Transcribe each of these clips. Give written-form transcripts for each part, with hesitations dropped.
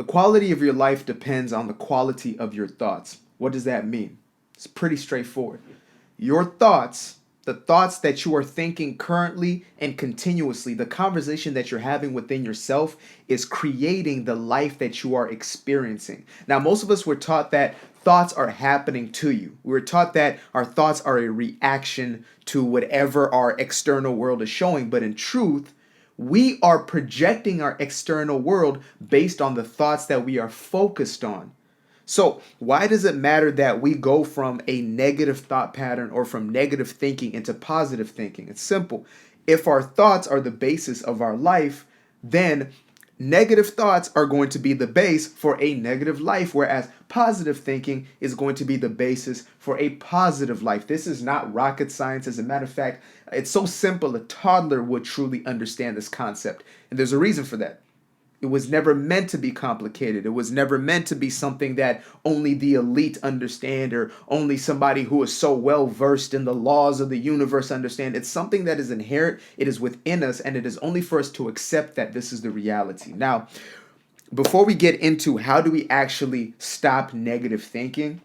The quality of your life depends on the quality of your thoughts. What does that mean? It's pretty straightforward. Your thoughts, the thoughts that you are thinking currently and continuously, the conversation that you're having within yourself is creating the life that you are experiencing. Now, most of us were taught that thoughts are happening to you. We were taught that our thoughts are a reaction to whatever our external world is showing, but in truth, we are projecting our external world based on the thoughts that we are focused on. So, why does it matter that we go from a negative thought pattern or from negative thinking into positive thinking? It's simple. If our thoughts are the basis of our life, then negative thoughts are going to be the base for a negative life, whereas positive thinking is going to be the basis for a positive life. This is not rocket science. As a matter of fact, it's so simple a toddler would truly understand this concept. And there's a reason for that. It was never meant to be complicated. It was never meant to be something that only the elite understand or only somebody who is so well versed in the laws of the universe understand. It's something that is inherent. It is within us, and it is only for us to accept that this is the reality. Now, before we get into how do we actually stop negative thinking,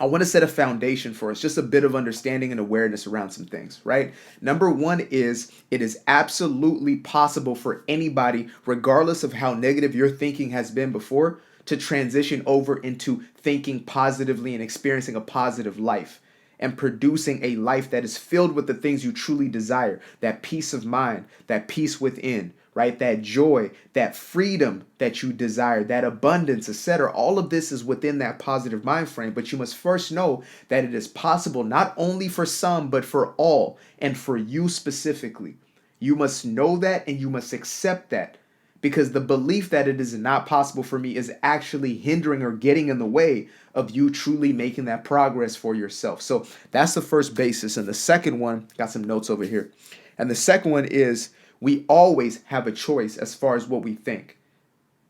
I want to set a foundation for us, just a bit of understanding and awareness around some things, right? Number one is it is absolutely possible for anybody, regardless of how negative your thinking has been before, to transition over into thinking positively and experiencing a positive life and producing a life that is filled with the things you truly desire, that peace of mind, that peace within, right? That joy, that freedom that you desire, that abundance, etc. All of this is within that positive mind frame, but you must first know that it is possible not only for some, but for all, and for you specifically. You must know that and you must accept that, because the belief that it is not possible for me is actually hindering or getting in the way of you truly making that progress for yourself. So that's the first basis. And the second one, got some notes over here. And the second one is we always have a choice as far as what we think.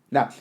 Now,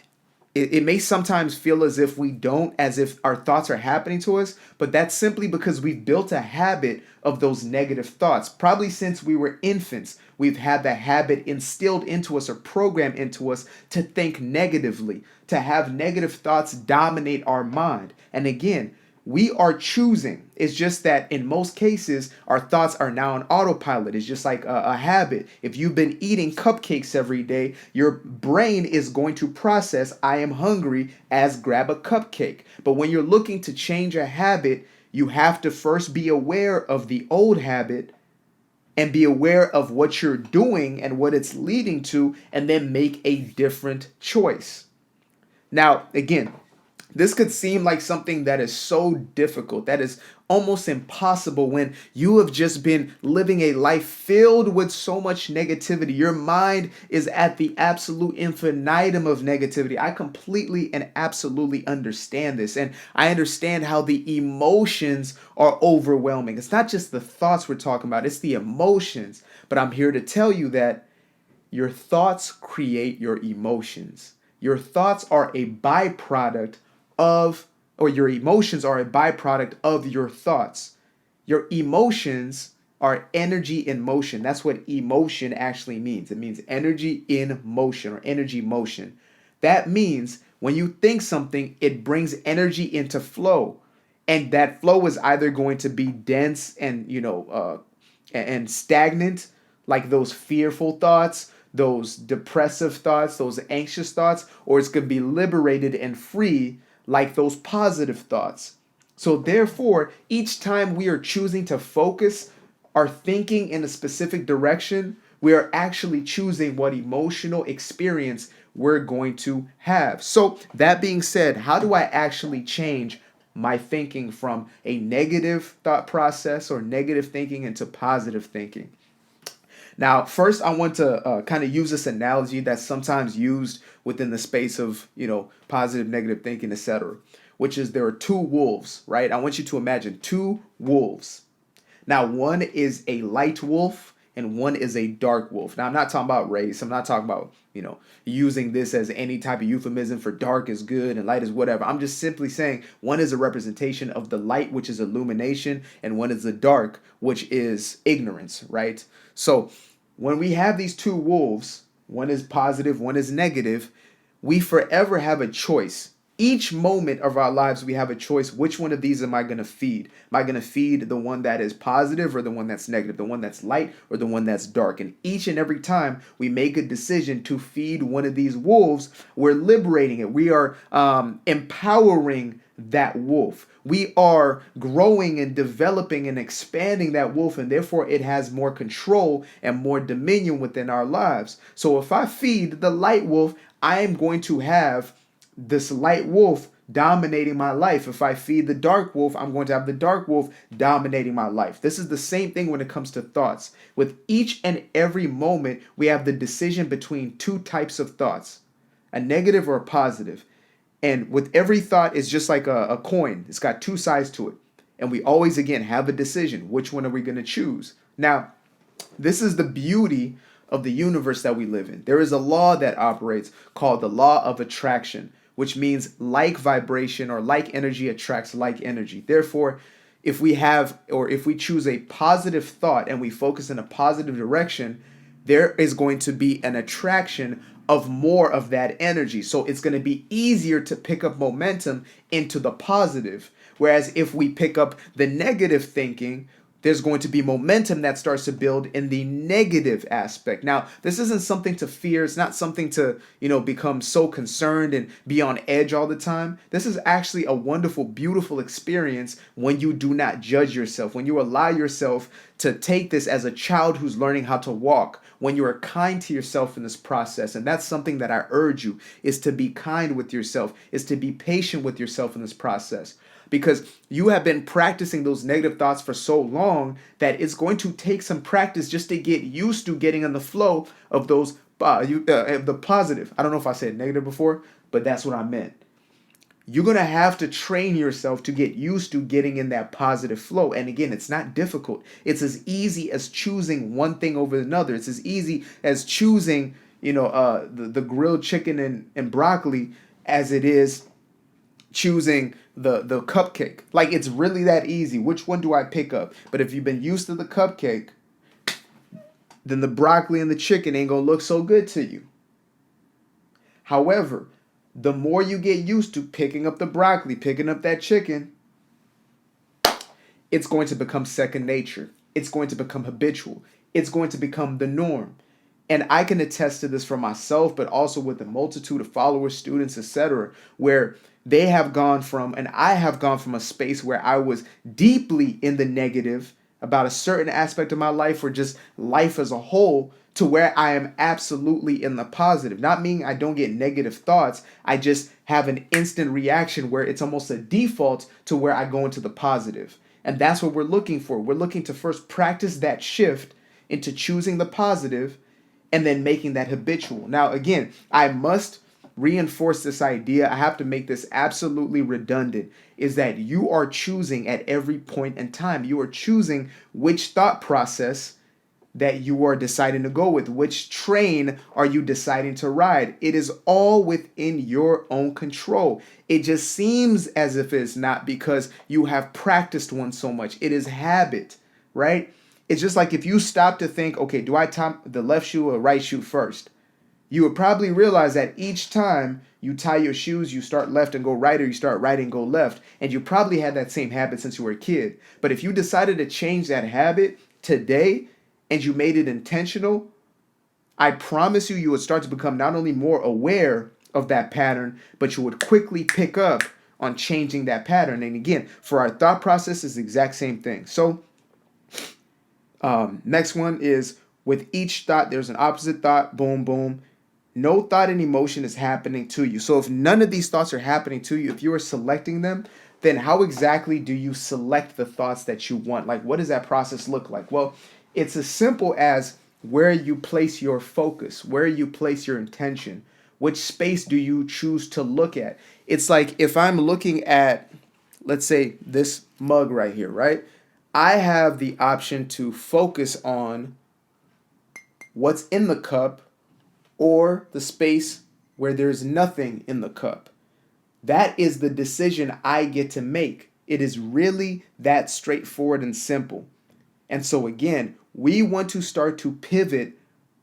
it may sometimes feel as if we don't, as if our thoughts are happening to us, but that's simply because we've built a habit of those negative thoughts. Probably since we were infants, we've had the habit instilled into us or programmed into us to think negatively, to have negative thoughts dominate our mind. And again, we are choosing. It's just that in most cases, our thoughts are now on autopilot. It's just like a habit. If you've been eating cupcakes every day, your brain is going to process, I am hungry, as grab a cupcake. But when you're looking to change a habit, you have to first be aware of the old habit and be aware of what you're doing and what it's leading to, and then make a different choice. Now, again, this could seem like something that is so difficult, that is almost impossible when you have just been living a life filled with so much negativity. Your mind is at the absolute infinitum of negativity. I completely and absolutely understand this. And I understand how the emotions are overwhelming. It's not just the thoughts we're talking about, it's the emotions. But I'm here to tell you that your thoughts create your emotions. Your thoughts are a byproduct of, or your emotions are a byproduct of your thoughts. Your emotions are energy in motion. That's what emotion actually means. It means energy in motion or energy motion. That means when you think something, it brings energy into flow. And that flow is either going to be dense and, and stagnant, like those fearful thoughts, those depressive thoughts, those anxious thoughts, or it's going to be liberated and free, like those positive thoughts. So therefore, each time we are choosing to focus our thinking in a specific direction, we are actually choosing what emotional experience we're going to have. So that being said, how do I actually change my thinking from a negative thought process or negative thinking into positive thinking? Now, first, I want to kind of use this analogy that's sometimes used within the space of, positive, negative thinking, etc., which is there are two wolves, right? I want you to imagine two wolves. Now, one is a light wolf and one is a dark wolf. Now, I'm not talking about race. I'm not talking about, using this as any type of euphemism for dark is good and light is whatever. I'm just simply saying one is a representation of the light, which is illumination, and one is the dark, which is ignorance, right? So when we have these two wolves, one is positive, one is negative, we forever have a choice. Each moment of our lives, we have a choice. Which one of these am I going to feed? Am I going to feed the one that is positive or the one that's negative, the one that's light or the one that's dark? And each and every time we make a decision to feed one of these wolves, we're liberating it. We are empowering that wolf. We are growing and developing and expanding that wolf, and therefore it has more control and more dominion within our lives. So if I feed the light wolf, I am going to have this light wolf dominating my life. If I feed the dark wolf, I'm going to have the dark wolf dominating my life. This is the same thing when it comes to thoughts. With each and every moment, we have the decision between two types of thoughts, a negative or a positive. And with every thought, it's just like a coin. It's got two sides to it. And we always, again, have a decision. Which one are we going to choose? Now, this is the beauty of the universe that we live in. There is a law that operates called the law of attraction, which means like vibration or like energy attracts like energy. Therefore, if we have or if we choose a positive thought and we focus in a positive direction, there is going to be an attraction of more of that energy. So it's going to be easier to pick up momentum into the positive. Whereas if we pick up the negative thinking, there's going to be momentum that starts to build in the negative aspect. Now, this isn't something to fear. It's not something to, become so concerned and be on edge all the time. This is actually a wonderful, beautiful experience when you do not judge yourself, when you allow yourself to take this as a child who's learning how to walk, when you are kind to yourself in this process. And that's something that I urge you, is to be kind with yourself, is to be patient with yourself in this process. Because you have been practicing those negative thoughts for so long that it's going to take some practice just to get used to getting in the flow of those the positive. I don't know if I said negative before, but that's what I meant. You're going to have to train yourself to get used to getting in that positive flow. And again, it's not difficult. It's as easy as choosing one thing over another. It's as easy as choosing, the grilled chicken and broccoli as it is choosing the cupcake. Like, it's really that easy. Which one do I pick up? But if you've been used to the cupcake, then the broccoli and the chicken ain't gonna look so good to you. However, the more you get used to picking up the broccoli, picking up that chicken, it's going to become second nature. It's going to become habitual. It's going to become the norm. And I can attest to this for myself, but also with the multitude of followers, students, etc., where they have gone from, and I have gone from a space where I was deeply in the negative about a certain aspect of my life or just life as a whole, to where I am absolutely in the positive. Not meaning I don't get negative thoughts. I just have an instant reaction where it's almost a default to where I go into the positive. And that's what we're looking for. We're looking to first practice that shift into choosing the positive and then making that habitual. Now, again, I must reinforce this idea. I have to make this absolutely redundant, is that you are choosing at every point in time. You are choosing which thought process that you are deciding to go with. Which train are you deciding to ride? It is all within your own control. It just seems as if it's not, because you have practiced one so much. It is habit, right? It's just like if you stop to think, okay, do I tie the left shoe or right shoe first? You would probably realize that each time you tie your shoes, you start left and go right, or you start right and go left. And you probably had that same habit since you were a kid. But if you decided to change that habit today and you made it intentional, I promise you, you would start to become not only more aware of that pattern, but you would quickly pick up on changing that pattern. And again, for our thought process, it's the exact same thing. So next one is, with each thought, there's an opposite thought. Boom, boom. No thought and emotion is happening to you. So if none of these thoughts are happening to you, if you are selecting them, then how exactly do you select the thoughts that you want? Like, what does that process look like? Well, it's as simple as where you place your focus, where you place your intention, which space do you choose to look at? It's like if I'm looking at, let's say, this mug right here, right? I have the option to focus on what's in the cup or the space where there's nothing in the cup. That is the decision I get to make. It is really that straightforward and simple. And so again, we want to start to pivot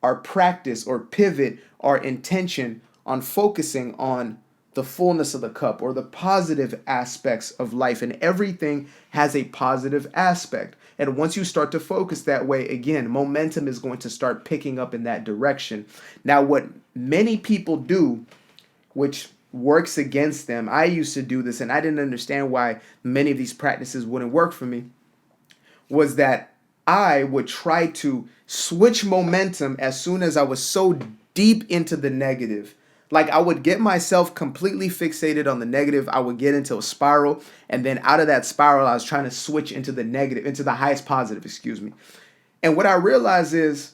our practice or pivot our intention on focusing on the fullness of the cup or the positive aspects of life. And everything has a positive aspect. And once you start to focus that way, again, momentum is going to start picking up in that direction. Now, what many people do, which works against them, I used to do this and I didn't understand why many of these practices wouldn't work for me, was that I would try to switch momentum as soon as I was so deep into the negative. Like I would get myself completely fixated on the negative. I would get into a spiral. And then out of that spiral, I was trying to switch into the negative, into the highest positive, excuse me. And what I realized is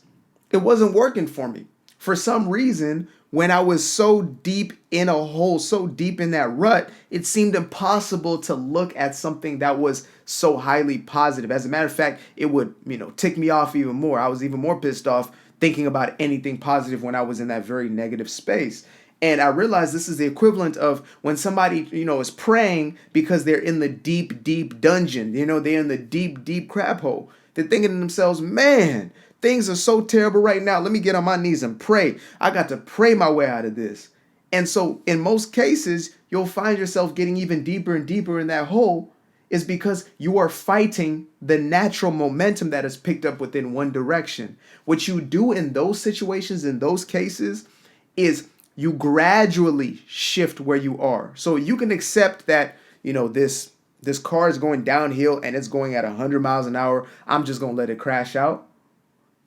it wasn't working for me. For some reason, when I was so deep in a hole, so deep in that rut, it seemed impossible to look at something that was so highly positive. As a matter of fact, it would, tick me off even more. I was even more pissed off thinking about anything positive when I was in that very negative space. And I realized this is the equivalent of when somebody, is praying because they're in the deep, deep dungeon. They're in the deep, deep crab hole. They're thinking to themselves, man, things are so terrible right now. Let me get on my knees and pray. I got to pray my way out of this. And so in most cases, you'll find yourself getting even deeper and deeper in that hole is because you are fighting the natural momentum that is picked up within one direction. What you do in those situations, in those cases, is you gradually shift where you are. So you can accept that, this car is going downhill and it's going at 100 miles an hour. I'm just going to let it crash out.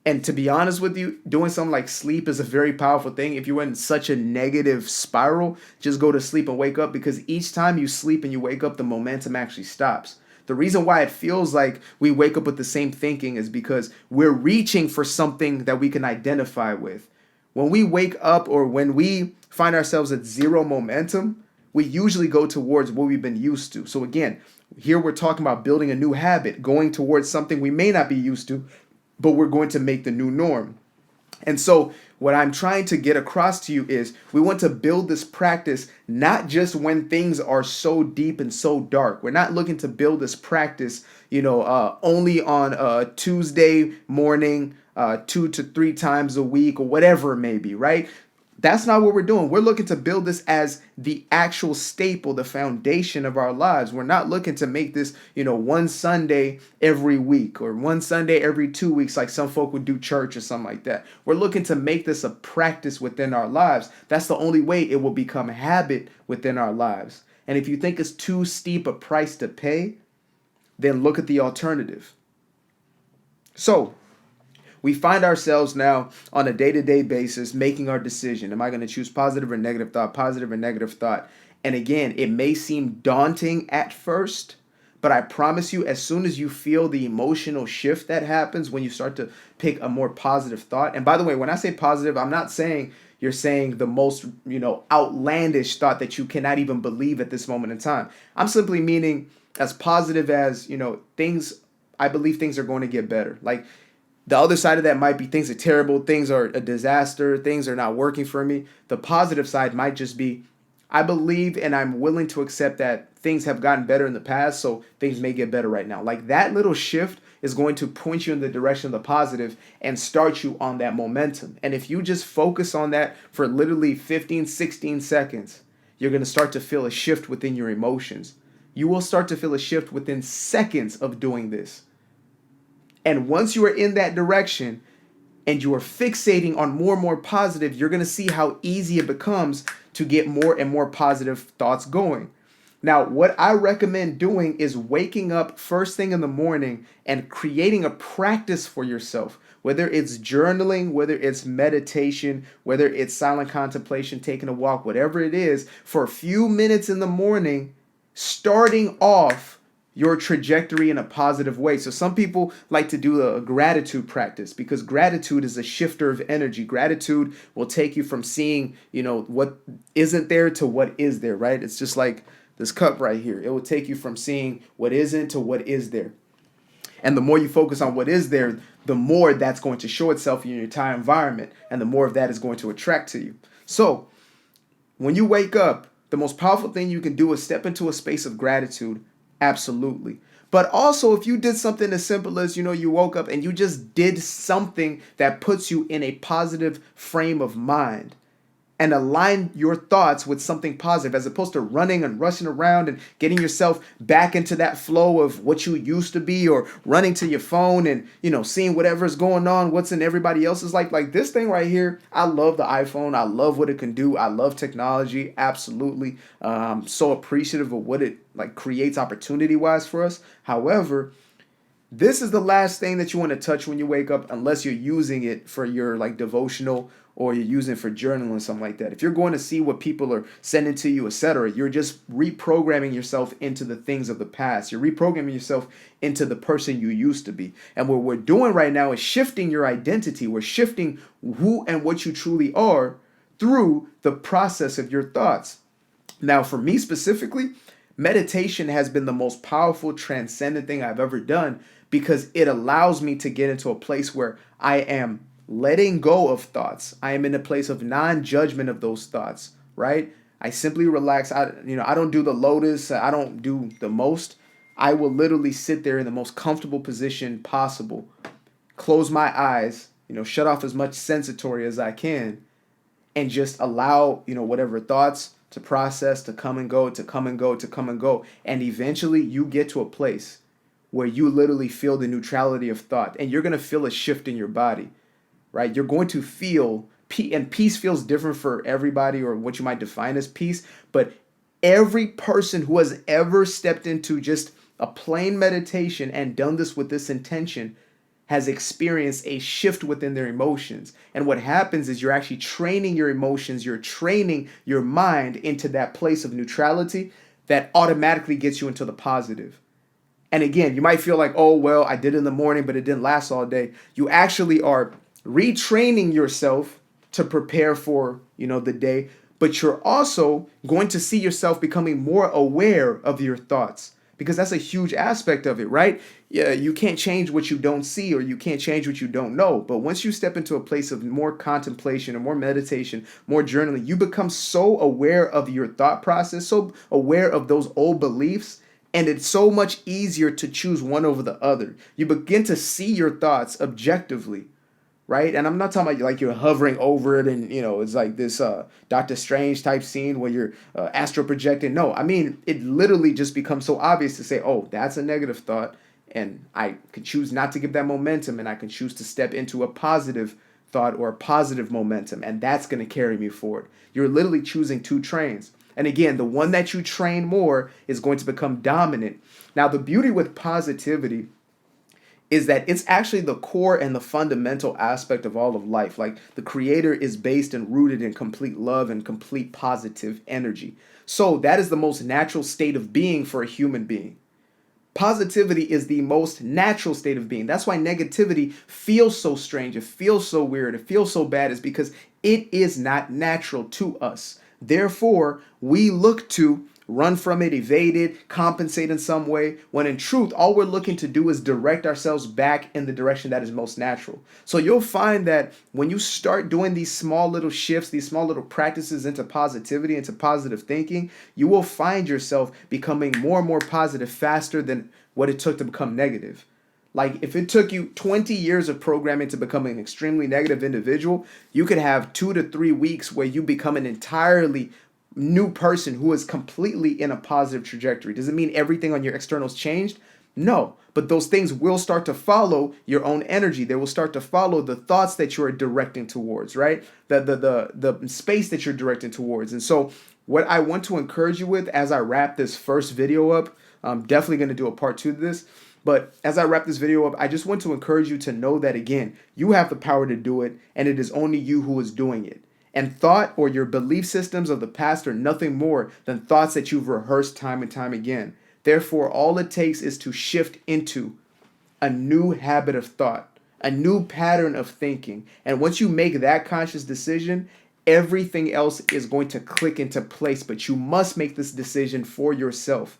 And to be honest with you, doing something like sleep is a very powerful thing. If you're in such a negative spiral, just go to sleep and wake up, because each time you sleep and you wake up, the momentum actually stops. The reason why it feels like we wake up with the same thinking is because we're reaching for something that we can identify with. When we wake up or when we find ourselves at zero momentum, we usually go towards what we've been used to. So again, here we're talking about building a new habit, going towards something we may not be used to, but we're going to make the new norm. And so what I'm trying to get across to you is we want to build this practice not just when things are so deep and so dark. We're not looking to build this practice, only on a Tuesday morning, 2 to 3 times a week or whatever it may be, right? That's not what we're doing. We're looking to build this as the actual staple, the foundation of our lives. We're not looking to make this, one Sunday every week or one Sunday every 2 weeks, like some folk would do church or something like that. We're looking to make this a practice within our lives. That's the only way it will become habit within our lives. And if you think it's too steep a price to pay, then look at the alternative. So, we find ourselves now on a day-to-day basis making our decision. Am I going to choose positive or negative thought, positive or negative thought? And again, it may seem daunting at first, but I promise you, as soon as you feel the emotional shift that happens when you start to pick a more positive thought. And by the way, when I say positive, I'm not saying you're saying the most, outlandish thought that you cannot even believe at this moment in time. I'm simply meaning as positive as, I believe things are going to get better. Like, the other side of that might be things are terrible, things are a disaster, things are not working for me. The positive side might just be, I believe and I'm willing to accept that things have gotten better in the past, so things may get better right now. Like that little shift is going to point you in the direction of the positive and start you on that momentum. And if you just focus on that for literally 15, 16 seconds, you're going to start to feel a shift within your emotions. You will start to feel a shift within seconds of doing this. And once you are in that direction and you are fixating on more and more positive, you're going to see how easy it becomes to get more and more positive thoughts going. Now, what I recommend doing is waking up first thing in the morning and creating a practice for yourself, whether it's journaling, whether it's meditation, whether it's silent contemplation, taking a walk, whatever it is, for a few minutes in the morning, starting off your trajectory in a positive way. So some people like to do a gratitude practice because gratitude is a shifter of energy. Gratitude will take you from seeing, what isn't there to what is there, right? It's just like this cup right here. It will take you from seeing what isn't to what is there. And the more you focus on what is there, the more that's going to show itself in your entire environment, and the more of that is going to attract to you. So when you wake up, the most powerful thing you can do is step into a space of gratitude. Absolutely. But also, if you did something as simple as, you woke up and you just did something that puts you in a positive frame of mind, and align your thoughts with something positive, as opposed to running and rushing around and getting yourself back into that flow of what you used to be, or running to your phone and, seeing whatever's going on, what's in everybody else's life. Like this thing right here, I love the iPhone. I love what it can do. I love technology. Absolutely. I'm so appreciative of what it like creates opportunity wise for us. However, this is the last thing that you want to touch when you wake up, unless you're using it for your like devotional, or you're using it for journaling, something like that. If you're going to see what people are sending to you, etc., you're just reprogramming yourself into the things of the past. You're reprogramming yourself into the person you used to be. And what we're doing right now is shifting your identity. We're shifting who and what you truly are through the process of your thoughts. Now, for me specifically, meditation has been the most powerful, transcendent thing I've ever done, because it allows me to get into a place where I am letting go of thoughts. I am in a place of non-judgment of those thoughts, right? I simply relax. I don't do the lotus. I don't do the most. I will literally sit there in the most comfortable position possible, close my eyes, shut off as much sensory as I can, and just allow, whatever thoughts to process, to come and go, to come and go, to come and go. And eventually you get to a place where you literally feel the neutrality of thought, and you're going to feel a shift in your body, right? You're going to feel peace, and peace feels different for everybody, or what you might define as peace. But every person who has ever stepped into just a plain meditation and done this with this intention has experienced a shift within their emotions. And what happens is you're actually training your emotions, you're training your mind into that place of neutrality that automatically gets you into the positive. And again, you might feel like, oh, well, I did it in the morning, but it didn't last all day. You actually are retraining yourself to prepare for, the day, but you're also going to see yourself becoming more aware of your thoughts, because that's a huge aspect of it, right? Yeah, you can't change what you don't see, or you can't change what you don't know. But once you step into a place of more contemplation or more meditation, more journaling, you become so aware of your thought process, so aware of those old beliefs. And it's so much easier to choose one over the other. You begin to see your thoughts objectively, right? And I'm not talking about like you're hovering over it and, it's like this Doctor Strange type scene where you're astral projecting. No, I mean, it literally just becomes so obvious to say, oh, that's a negative thought. And I can choose not to give that momentum, and I can choose to step into a positive thought or a positive momentum. And that's going to carry me forward. You're literally choosing two trains. And again, the one that you train more is going to become dominant. Now, the beauty with positivity is that it's actually the core and the fundamental aspect of all of life. Like, the Creator is based and rooted in complete love and complete positive energy. So that is the most natural state of being for a human being. Positivity is the most natural state of being. That's why negativity feels so strange. It feels so weird. It feels so bad. Is because it is not natural to us. Therefore, we look to run from it, evade it, compensate in some way, when in truth, all we're looking to do is direct ourselves back in the direction that is most natural. So you'll find that when you start doing these small little shifts, these small little practices into positivity, into positive thinking, you will find yourself becoming more and more positive faster than what it took to become negative. Like, if it took you 20 years of programming to become an extremely negative individual, you could have 2 to 3 weeks where you become an entirely new person who is completely in a positive trajectory. Does it mean everything on your externals changed? No, but those things will start to follow your own energy. They will start to follow the thoughts that you are directing towards, right? The space that you're directing towards. And so what I want to encourage you with as I wrap this first video up, I'm definitely going to do a part 2 to this. But as I wrap this video up, I just want to encourage you to know that, again, you have the power to do it, and it is only you who is doing it. And thought, or your belief systems of the past, are nothing more than thoughts that you've rehearsed time and time again. Therefore, all it takes is to shift into a new habit of thought, a new pattern of thinking. And once you make that conscious decision, everything else is going to click into place. But you must make this decision for yourself.